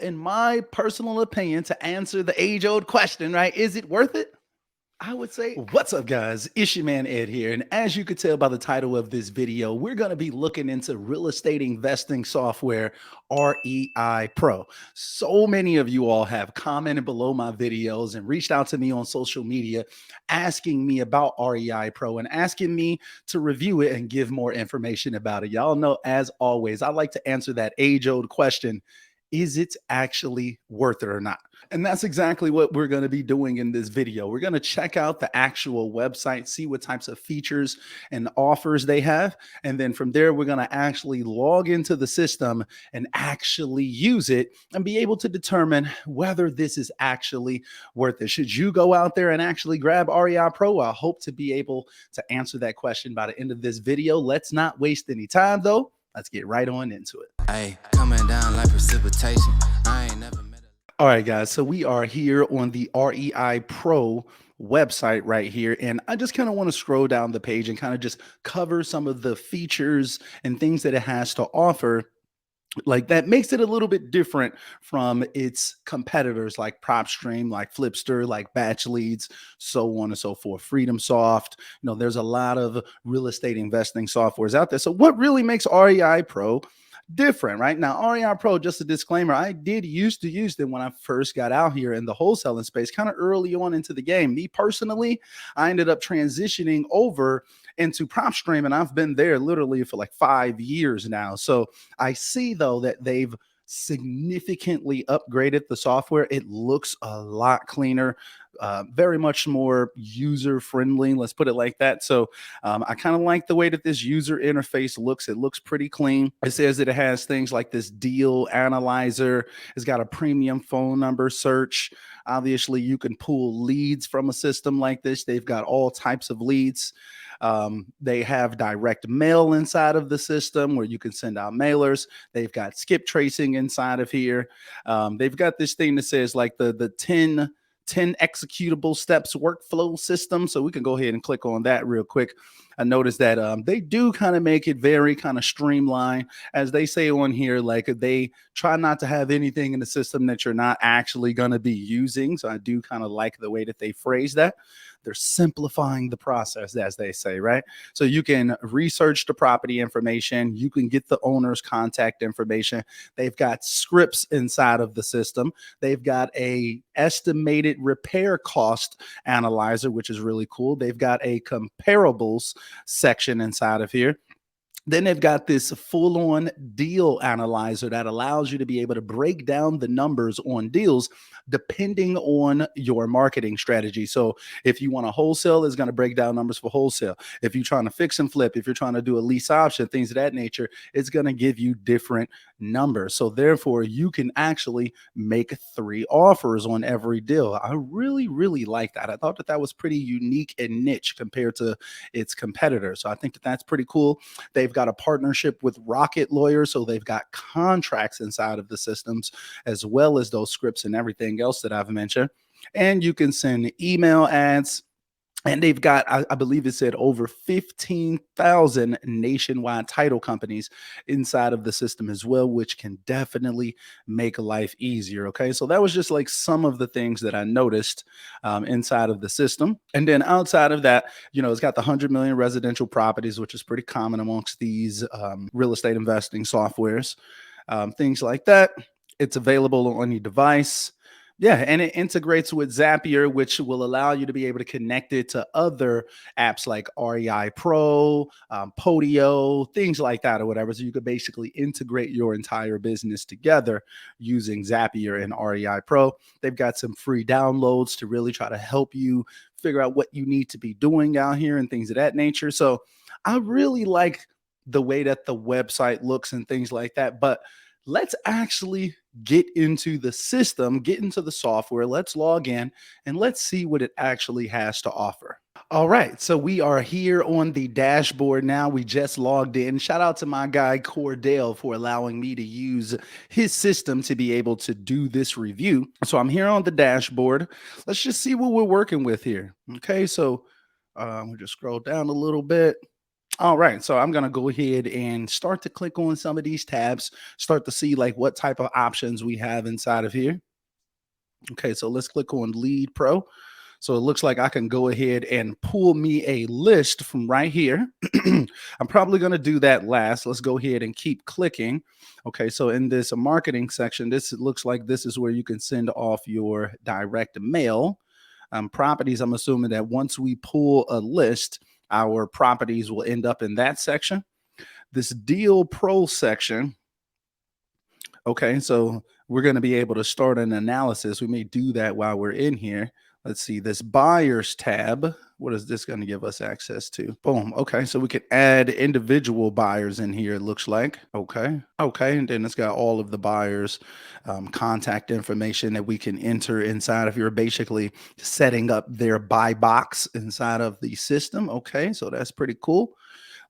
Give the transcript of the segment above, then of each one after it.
in my personal opinion, to answer the age-old question, right? Is it worth it? I would say, what's up, guys? It's your man Ed here. And as you could tell by the title of this video, we're going to be looking into real estate investing software, REI Pro. So many of you all have commented below my videos and reached out to me on social media asking me about REI Pro and asking me to review it and give more information about it. Y'all know, as always, I like to answer that age-old question: is it actually worth it or not? And that's exactly what we're going to be doing in this video. We're going to check out the actual website, see what types of features and offers they have. And then from there, we're going to actually log into the system and actually use it and be able to determine whether this is actually worth it. Should you go out there and actually grab REI Pro? I hope to be able to answer that question by the end of this video. Let's not waste any time, though. Let's get right on into it. Hey, coming down like precipitation. I ain't never met All right, guys. So we are here on the REI Pro website right here. And I just kind of want to scroll down the page and kind of just cover some of the features and things that it has to offer. Like, that makes it a little bit different from its competitors like PropStream, like Flipster, like Batch Leads, so on and so forth. Freedom Soft. There's a lot of real estate investing softwares out there. So what really makes REI Pro different? Right now, REI Pro, just a disclaimer, I did used to use them when I first got out here in the wholesaling space, kind of early on into the game. Me personally, I ended up transitioning over into PropStream, and I've been there literally for like 5 years now. So I see, though, that they've significantly upgraded the software. It looks a lot cleaner, very much more user friendly, let's put it like that. So I kind of like the way that this user interface looks. It looks pretty clean. It says that it has things like this deal analyzer. It's got a premium phone number search. Obviously, you can pull leads from a system like this. They've got all types of leads. They have direct mail inside of the system where you can send out mailers. They've got skip tracing inside of here. They've got this thing that says like the 10 executable steps workflow system. So we can go ahead and click on that real quick. I noticed that they do kind of make it very kind of streamlined, as they say on here. Like, they try not to have anything in the system that you're not actually going to be using. So I do kind of like the way that they phrase that. They're simplifying the process, as they say, right? So you can research the property information. You can get the owner's contact information. They've got scripts inside of the system. They've got a estimated repair cost analyzer, which is really cool. They've got a comparables section inside of here. Then they've got this full-on deal analyzer that allows you to be able to break down the numbers on deals depending on your marketing strategy. So if you want to wholesale, it's going to break down numbers for wholesale. If you're trying to fix and flip, if you're trying to do a lease option, things of that nature, it's going to give you different numbers. So therefore, you can actually make 3 offers on every deal. I really, really like that. I thought that that was pretty unique and niche compared to its competitors. So I think that that's pretty cool. They've got a partnership with Rocket Lawyer, so they've got contracts inside of the systems, as well as those scripts and everything else that I've mentioned. And you can send email ads. And they've got, I believe it said, over 15,000 nationwide title companies inside of the system as well, which can definitely make life easier. Okay, so that was just like some of the things that I noticed inside of the system. And then outside of that, it's got the 100 million residential properties, which is pretty common amongst these real estate investing softwares, things like that. It's available on your device. Yeah, and it integrates with Zapier, which will allow you to be able to connect it to other apps like REI Pro, Podio, things like that or whatever. So you could basically integrate your entire business together using Zapier and REI Pro. They've got some free downloads to really try to help you figure out what you need to be doing out here and things of that nature. So I really like the way that the website looks and things like that. But let's actually get into the system, get into the software. Let's log in and let's see what it actually has to offer. All right, so we are here on the dashboard now. We just logged in. Shout out to my guy Cordell for allowing me to use his system to be able to do this review. So I'm here on the dashboard. Let's just see what we're working with here. Okay, so we'll just scroll down a little bit. All right, so I'm gonna go ahead and start to click on some of these tabs, start to see like what type of options we have inside of here. Okay, so let's click on Lead Pro. So it looks like I can go ahead and pull me a list from right here. I'm probably going to do that last. Let's go ahead and keep clicking. Okay, so in this marketing section, this looks like this is where you can send off your direct mail. Properties, I'm assuming that once we pull a list, our properties will end up in that section. This Deal Pro section. Okay, so we're going to be able to start an analysis. We may do that while we're in here. Let's see this buyers tab. What is this going to give us access to? Boom. Okay, so we can add individual buyers in here, it looks like. Okay. Okay, and then it's got all of the buyers' contact information that we can enter inside of here, basically setting up their buy box inside of the system. Okay, so that's pretty cool.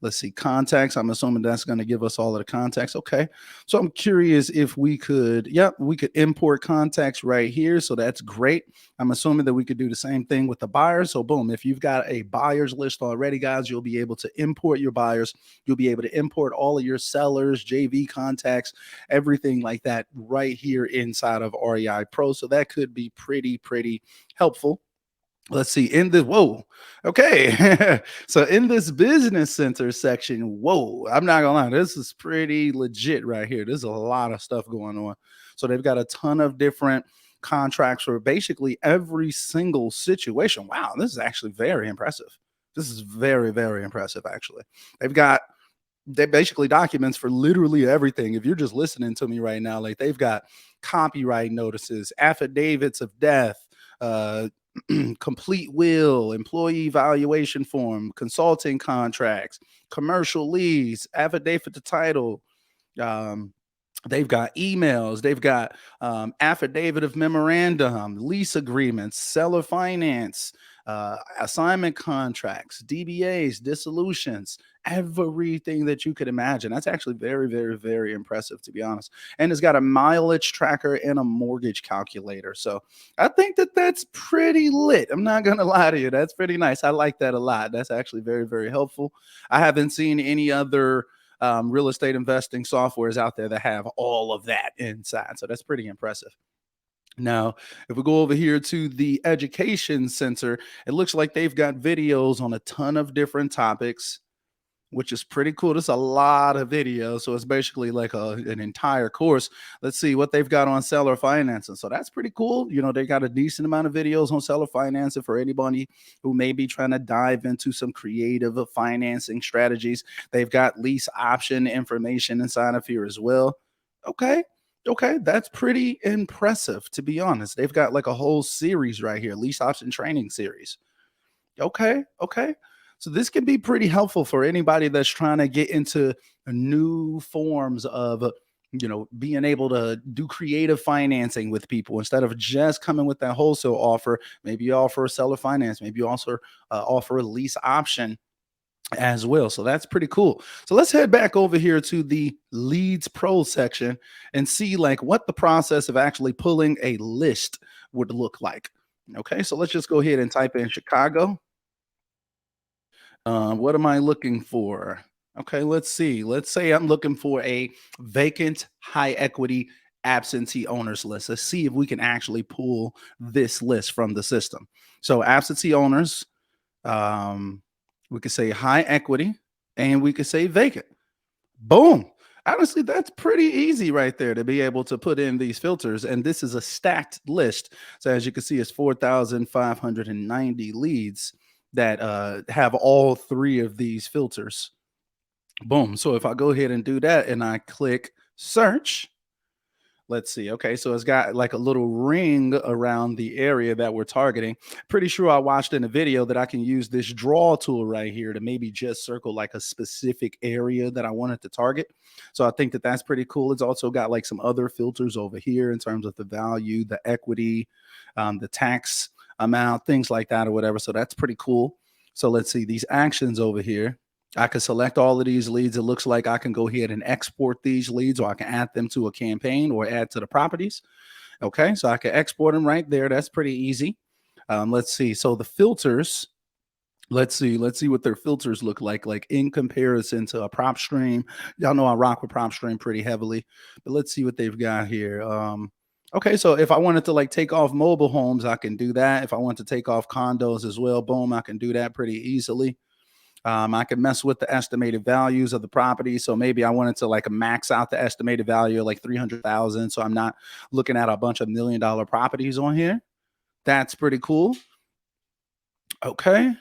Let's see, contacts. I'm assuming that's going to give us all of the contacts. Okay. So I'm curious if we could, we could import contacts right here. So that's great. I'm assuming that we could do the same thing with the buyers. So boom, if you've got a buyers list already, guys, you'll be able to import your buyers. You'll be able to import all of your sellers, JV contacts, everything like that right here inside of REI Pro. So that could be pretty helpful. Let's see in this. Whoa. Okay. So in this business center section, whoa, I'm not gonna lie, this is pretty legit right here. There's a lot of stuff going on. So they've got a ton of different contracts for basically every single situation. Wow, this is actually very impressive. This is very impressive, actually. They've got they basically documents for literally everything. If you're just listening to me right now, like they've got copyright notices, affidavits of death, uh complete will, employee evaluation form, consulting contracts, commercial leads, affidavit to title. Um, they've got emails, they've got affidavit of memorandum, lease agreements, seller finance, assignment contracts, DBAs, dissolutions, everything that you could imagine. That's actually very impressive, to be honest. And it's got a mileage tracker and a mortgage calculator. So I think that that's pretty lit. I'm not going to lie to you. That's pretty nice. I like that a lot. That's actually very helpful. I haven't seen any other real estate investing softwares out there that have all of that inside. So that's pretty impressive. Now, if we go over here to the education center, it looks like they've got videos on a ton of different topics, which is pretty cool. There's a lot of videos. So it's basically like an entire course. Let's see what they've got on seller financing. So that's pretty cool. You know, they got a decent amount of videos on seller financing for anybody who may be trying to dive into some creative financing strategies. They've got lease option information inside of here as well. Okay. Okay, that's pretty impressive, to be honest. They've got like a whole series right here, lease option training series. Okay, okay. So this can be pretty helpful for anybody that's trying to get into new forms of, being able to do creative financing with people instead of just coming with that wholesale offer. Maybe you offer a seller finance, maybe you also offer a lease option as well. So that's pretty cool. So let's head back over here to the Leads Pro section and see like what the process of actually pulling a list would look like. Okay, so let's just go ahead and type in Chicago. What am I looking for? Okay, let's see. Let's say I'm looking for a vacant high equity absentee owners list. Let's see if we can actually pull this list from the system. So absentee owners, we could say high equity, and we could say vacant. Boom. Honestly, that's pretty easy right there to be able to put in these filters. And this is a stacked list. So as you can see, it's 4,590 leads that have all three of these filters. Boom. So if I go ahead and do that and I click search, let's see. Okay, so it's got like a little ring around the area that we're targeting. Pretty sure I watched in a video that I can use this draw tool right here to maybe just circle like a specific area that I wanted to target. So I think that that's pretty cool. It's also got like some other filters over here in terms of the value, the equity, the tax amount, things like that or whatever. So that's pretty cool. So let's see these actions over here. I can select all of these leads. It looks like I can go ahead and export these leads, or I can add them to a campaign or add to the properties. Okay, so I can export them right there. That's pretty easy. Let's see. So the filters, Let's see what their filters look like in comparison to a prop stream. Y'all know I rock with prop stream pretty heavily, but let's see what they've got here. Okay, so if I wanted to like take off mobile homes, I can do that. If I want to take off condos as well, boom, I can do that pretty easily. I can mess with the estimated values of the property. So maybe I wanted to like max out the estimated value of like 300,000. So I'm not looking at a bunch of $1 million properties on here. That's pretty cool. Okay.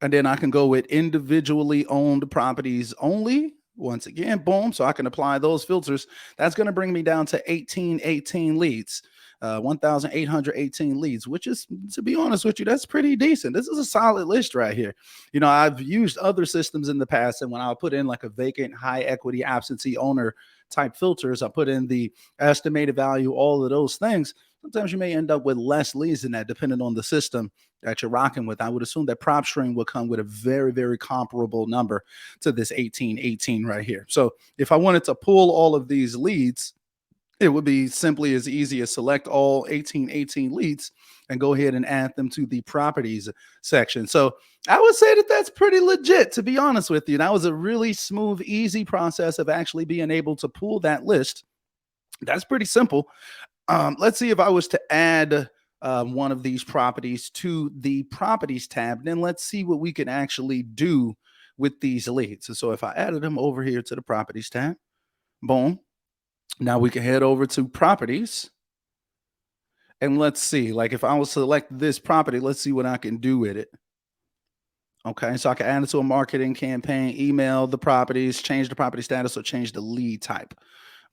And then I can go with individually owned properties only. Once again, boom. So I can apply those filters. That's going to bring me down to 1818 leads, 1,818 leads, which is, to be honest with you, that's pretty decent. This is a solid list right here. You know, I've used other systems in the past, and when I put in like a vacant, high equity, absentee owner type filters, I put in the estimated value, all of those things. Sometimes you may end up with less leads than that, depending on the system that you're rocking with. I would assume that PropStream will come with a very, very comparable number to this 1818 right here. So if I wanted to pull all of these leads, it would be simply as easy as select all 1818 leads and go ahead and add them to the properties section. So I would say that that's pretty legit, to be honest with you. That was a really smooth, easy process of actually being able to pull that list. That's pretty simple. Let's see if I was to add one of these properties to the properties tab, then let's see what we can actually do with these leads. So if I added them over here to the properties tab, boom. Now we can head over to properties. And let's see, like if I was to select this property, let's see what I can do with it. Okay, so I can add it to a marketing campaign, email the properties, change the property status, or change the lead type.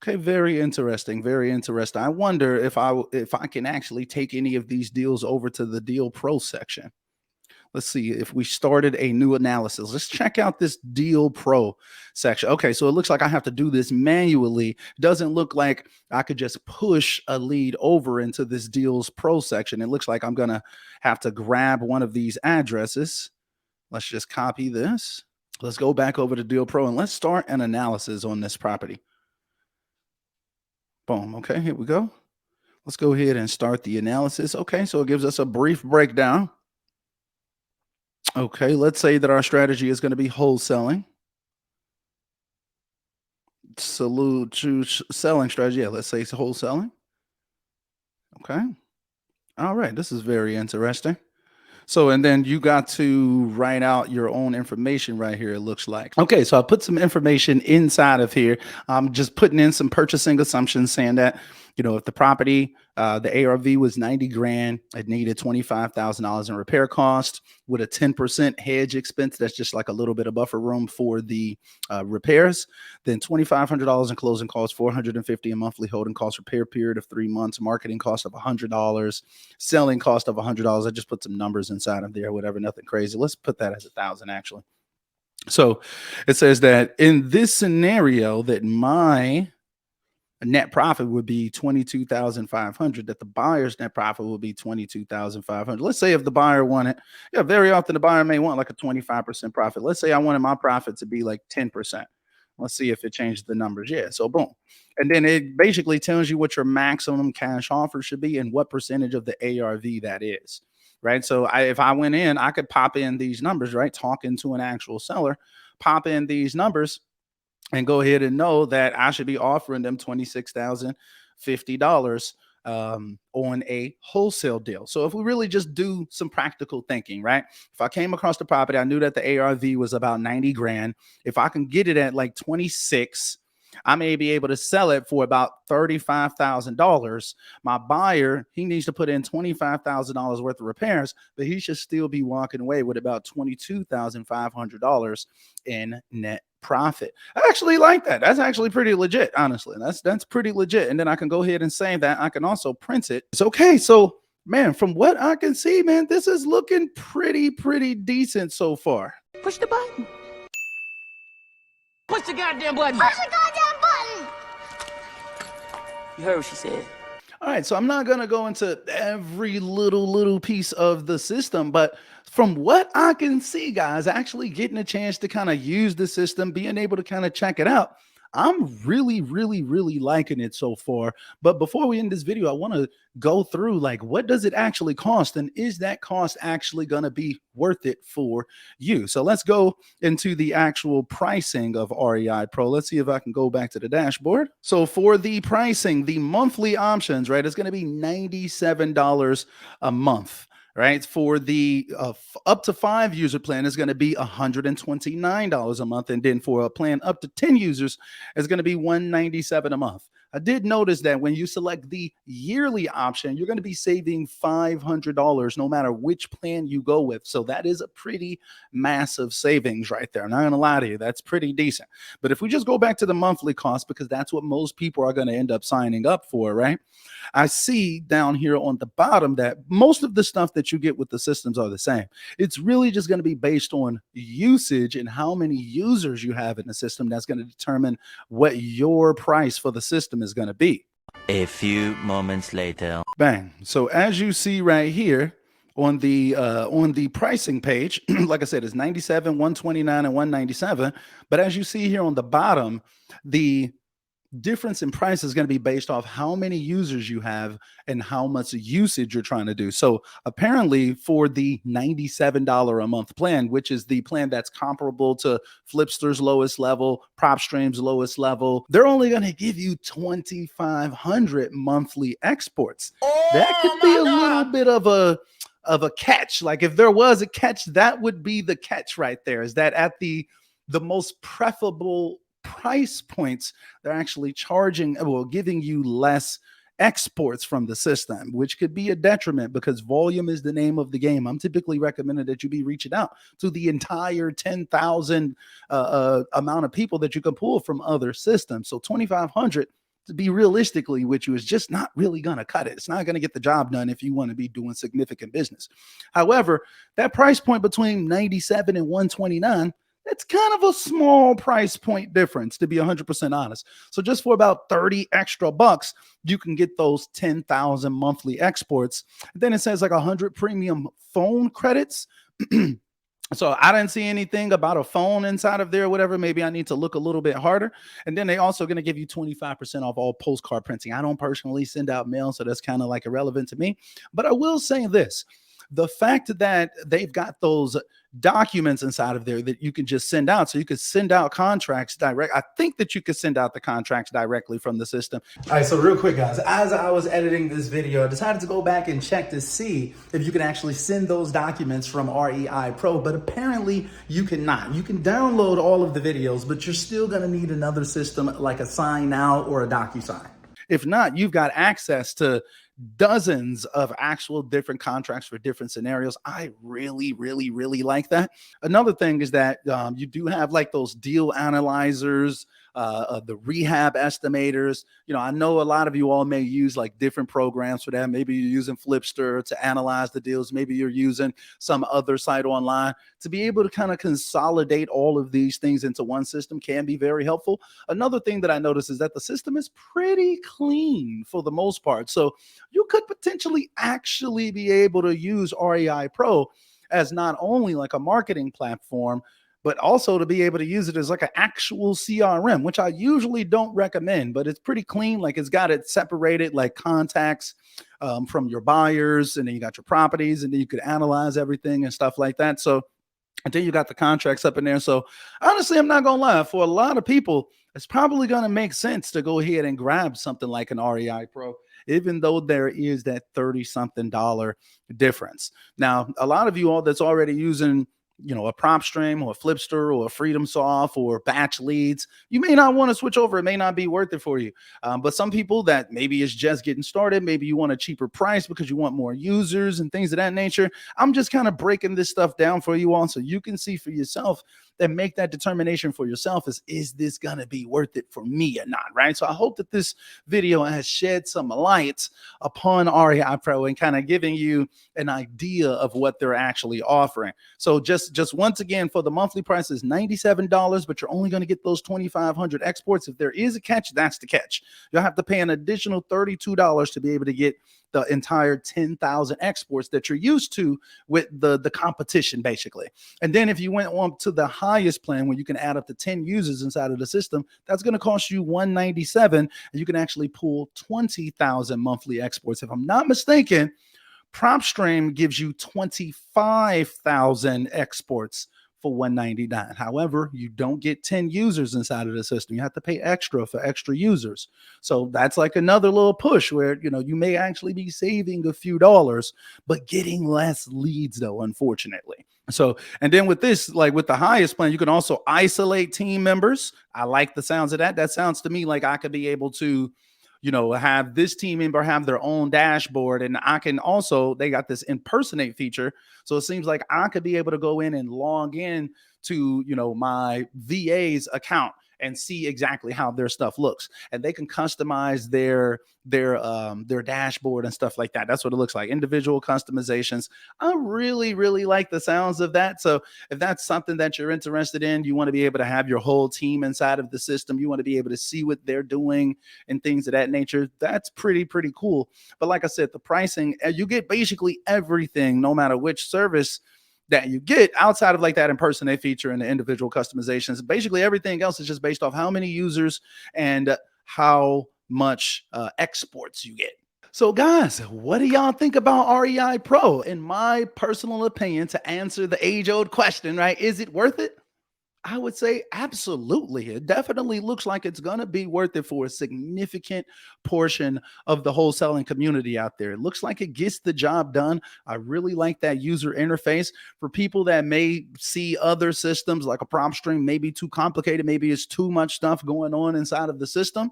Okay, very interesting. Very interesting. I wonder if I can actually take any of these deals over to the DealPro section. Let's see if we started a new analysis. Let's check out this DealPro section. Okay, so it looks like I have to do this manually. It doesn't look like I could just push a lead over into this Deals Pro section. It looks like I'm gonna have to grab one of these addresses. Let's just copy this. Let's go back over to DealPro and let's start an analysis on this property. Boom. Okay, here we go. Let's go ahead and start the analysis. Okay, so it gives us a brief breakdown. Okay, let's say that our strategy is going to be wholesaling. Choose selling strategy. Yeah, let's say it's wholesaling. Okay. All right, this is very interesting. So, and then you got to write out your own information right here, it looks like. Okay, so I put some information inside of here. I'm just putting in some purchasing assumptions saying that, you know, if the property, the ARV was 90 grand, it needed $25,000 in repair cost with a 10% hedge expense. That's just like a little bit of buffer room for the repairs. Then $2,500 in closing costs, $450 in monthly holding costs, repair period of 3 months, marketing cost of $100, selling cost of $100. I just put some numbers inside of there, whatever, nothing crazy. Let's put that as 1,000 actually. So it says that in this scenario that my net profit would be 22,500, that the buyer's net profit will be 22,500. Let's say if the buyer wanted, yeah, very often the buyer may want like a 25% profit. Let's say I wanted my profit to be like 10%. Let's see if it changed the numbers. Yeah, so boom. And then it basically tells you what your maximum cash offer should be and what percentage of the ARV that is, right? So if I went in, I could pop in these numbers, right? Talking to an actual seller, pop in these numbers and go ahead and know that I should be offering them $26,050 on a wholesale deal. So if we really just do some practical thinking, right? If I came across the property, I knew that the ARV was about 90 grand. If I can get it at like 26, I may be able to sell it for about $35,000. My buyer, he needs to put in $25,000 worth of repairs, but he should still be walking away with about $22,500 in net profit. I actually like that. That's actually pretty legit, honestly. That's pretty legit. And then I can go ahead and save that. I can also print it. It's okay. So, man, from what I can see, man, this is looking pretty decent so far. Push the button. Push the goddamn button. Push the goddamn button. You heard what she said. All right, so I'm not going to go into every little piece of the system, but from what I can see, guys, actually getting a chance to kind of use the system, being able to kind of check it out, I'm really liking it so far. But before we end this video, I want to go through like what does it actually cost, and is that cost actually going to be worth it for you? So let's go into the actual pricing of REI Pro. Let's see if I can go back to the dashboard. So for the pricing, the monthly options, right, it's going to be $97 a month. Right, for the up to 5 user plan is going to be $129 a month, and then for a plan up to 10 users is going to be $197 a month. I did notice that when you select the yearly option, you're going to be saving $500 no matter which plan you go with. So that is a pretty massive savings right there. I'm not going to lie to you, that's pretty decent. But if we just go back to the monthly cost, because that's what most people are going to end up signing up for, right? I see down here on the bottom that most of the stuff that you get with the systems are the same. It's really just going to be based on usage and how many users you have in the system. That's going to determine what your price for the system is going to be. A few moments later. Bang. So as you see right here on the pricing page, like I said, it's 97, 129, and 197. But as you see here on the bottom, the difference in price is going to be based off how many users you have and how much usage you're trying to do. So apparently for the $97 a month plan, which is the plan that's comparable to Flipster's lowest level, PropStream's lowest level, they're only going to give you 2,500 monthly exports. That could be a little bit of a catch. Like if there was a catch, that would be the catch right there, is that at the most preferable price points, they're actually charging, well, giving you less exports from the system, which could be a detriment because volume is the name of the game. I'm typically recommending that you be reaching out to the entire 10,000 amount of people that you can pull from other systems. So 2,500, to be realistically with you, is just not really going to cut it. It's not going to get the job done if you want to be doing significant business. However, that price point between 97 and 129, that's kind of a small price point difference, to be 100% honest. So just for about 30 extra bucks, you can get those 10,000 monthly exports. Then it says like 100 premium phone credits. So I didn't see anything about a phone inside of there or whatever. Maybe I need to look a little bit harder. And then they also going to give you 25% off all postcard printing. I don't personally send out mail, so that's kind of like irrelevant to me. But I will say this. The fact that they've got those documents inside of there that you can just send out, so you could send out contracts direct. I think that you could send out the contracts directly from the system. All right, so real quick, guys, as I was editing this video, I decided to go back and check to see if you can actually send those documents from REI Pro, but apparently you cannot. You can download all of the videos, but you're still going to need another system like a Sign Now or a DocuSign. If not, you've got access to dozens of actual different contracts for different scenarios. I really like that. Another thing is that you do have like those deal analyzers, the rehab estimators. You know, I know a lot of you all may use like different programs for that. Maybe you're using Flipster to analyze the deals. Maybe you're using some other site online. To be able to kind of consolidate all of these things into one system can be very helpful. Another thing that I noticed is that the system is pretty clean for the most part. So you could potentially actually be able to use REI Pro as not only like a marketing platform, but also to be able to use it as like an actual CRM, which I usually don't recommend, but it's pretty clean. Like it's got it separated, like contacts from your buyers, and then you got your properties, and then you could analyze everything and stuff like that. So until you got the contracts up in there. So honestly, I'm not going to lie, for a lot of people, it's probably going to make sense to go ahead and grab something like an REI Pro, even though there is that $30-something difference. Now, a lot of you all that's already using, you know, a PropStream or a Flipster or a FreedomSoft or Batch Leads, you may not want to switch over. It may not be worth it for you. But some people that maybe is just getting started, maybe you want a cheaper price because you want more users and things of that nature. I'm just kind of breaking this stuff down for you all so you can see for yourself and make that determination for yourself is this going to be worth it for me or not, right? So I hope that this video has shed some light upon REI Pro and kind of giving you an idea of what they're actually offering. So just once again, for the monthly price is $97, but you're only going to get those 2,500 exports. If there is a catch, that's the catch. You'll have to pay an additional $32 to be able to get the entire 10,000 exports that you're used to with the competition, basically. And then if you went on to the highest plan, when you can add up to 10 users inside of the system, that's going to cost you $197, and you can actually pull 20,000 monthly exports. If I'm not mistaken, PropStream gives you 25,000 exports for $199. However, you don't get 10 users inside of the system. You have to pay extra for extra users. So that's like another little push where, you may actually be saving a few dollars, but getting less leads though, unfortunately. So, and then with this, like with the highest plan, you can also isolate team members. I like the sounds of that. That sounds to me like I could be able to have this team member have their own dashboard. And I can also, they got this impersonate feature. So it seems like I could be able to go in and log in to, my VA's account and see exactly how their stuff looks. And they can customize their dashboard and stuff like that. That's what it looks like. Individual customizations. I really, really like the sounds of that. So if that's something that you're interested in, you want to be able to have your whole team inside of the system. You want to be able to see what they're doing and things of that nature. That's pretty cool. But like I said, the pricing, you get basically everything, no matter which service that you get outside of like that impersonate feature and the individual customizations. Basically everything else is just based off how many users and how much exports you get. So guys, what do y'all think about REI Pro? In my personal opinion, to answer the age-old question, right? Is it worth it? I would say absolutely. It definitely looks like it's going to be worth it for a significant portion of the wholesaling community out there. It looks like it gets the job done. I really like that user interface. For people that may see other systems like a PropStream maybe too complicated, maybe it's too much stuff going on inside of the system.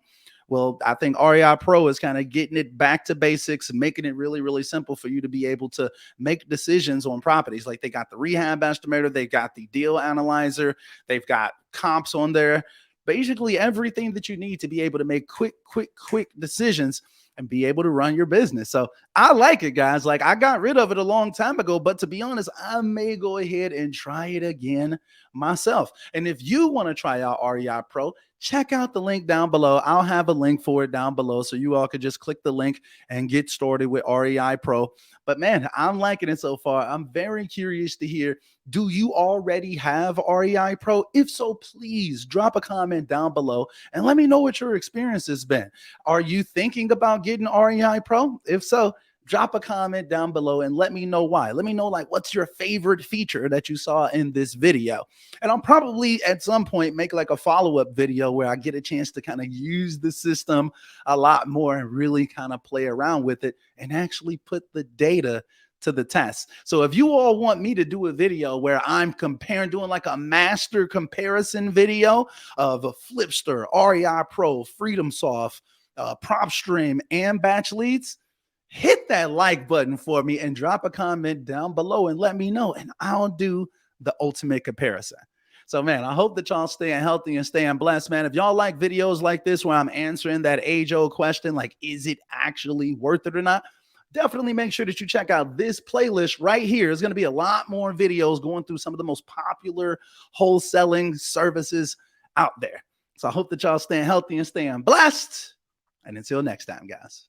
Well, I think REI Pro is kind of getting it back to basics, making it really, really simple for you to be able to make decisions on properties. Like they got the rehab estimator, they got the deal analyzer, they've got comps on there, basically everything that you need to be able to make quick decisions and be able to run your business. So I like it, guys. Like I got rid of it a long time ago, but to be honest, I may go ahead and try it again myself. And if you want to try out REI Pro, check out the link down below. I'll have a link for it down below, so you all could just click the link and get started with REI Pro. But man, I'm liking it so far. I'm very curious to hear, do you already have REI Pro? If so, please drop a comment down below and let me know what your experience has been. Are you thinking about getting REI Pro? If so, drop a comment down below and let me know why. Let me know, like, what's your favorite feature that you saw in this video? And I'll probably at some point make like a follow-up video where I get a chance to kind of use the system a lot more and really kind of play around with it and actually put the data to the test. So if you all want me to do a video where I'm doing like a master comparison video of a Flipster, REI Pro, FreedomSoft, PropStream, and Batch Leads, hit that like button for me and drop a comment down below and let me know, and I'll do the ultimate comparison. So man, I hope that y'all staying healthy and staying blessed, man. If y'all like videos like this where I'm answering that age-old question, like, is it actually worth it or not? Definitely make sure that you check out this playlist right here. There's going to be a lot more videos going through some of the most popular wholesaling services out there. So I hope that y'all staying healthy and staying blessed. And until next time, guys.